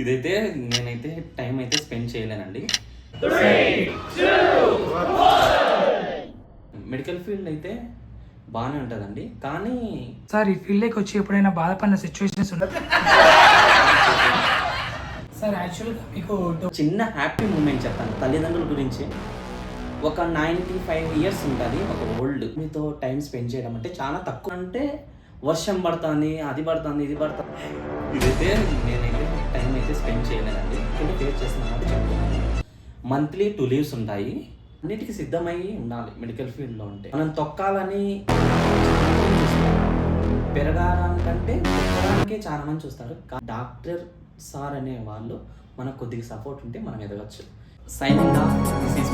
ఇదైతే నేనైతే టైం అయితే స్పెండ్ చేయలేనండి. మెడికల్ ఫీల్డ్ అయితే బాగానే ఉంటుందండి, కానీ సార్ ఈ ఫీల్డ్కి వచ్చి ఎప్పుడైనా బాధపడిన సిచ్యువేషన్స్ ఉన్నాయి సార్? యాక్చువల్గా మీకు చిన్న హ్యాపీ మూమెంట్ చెప్తాను తల్లిదండ్రుల గురించి. ఒక 95 ఇయర్స్ ఉంటుంది, ఒక ఓల్డ్ మీతో టైం స్పెండ్ చేయడం అంటే చాలా తక్కువ. అంటే వర్షం పడుతుంది, అది పడుతుంది, ఇది పడుతుంది. ఇదైతే నేనైతే టైం అయితే స్పెండ్ చేయలేనండి. ఎందుకంటే ఫేస్ చేస్తున్నాను అంటే చెప్తున్నాను. మంత్లీ 2 లీవ్స్ ఉంటాయి. అన్నిటికీ సిద్ధమై ఉండాలి మెడికల్ ఫీల్డ్లో ఉంటే. మనం తొక్కాలని పెరగాలంటే తొక్కడానికే చాలా మంది చూస్తారు. డాక్టర్ సార్ అనే వాళ్ళు మనకు కొద్దిగా సపోర్ట్ ఉంటే మనం ఎదగచ్చు. Signing off. This is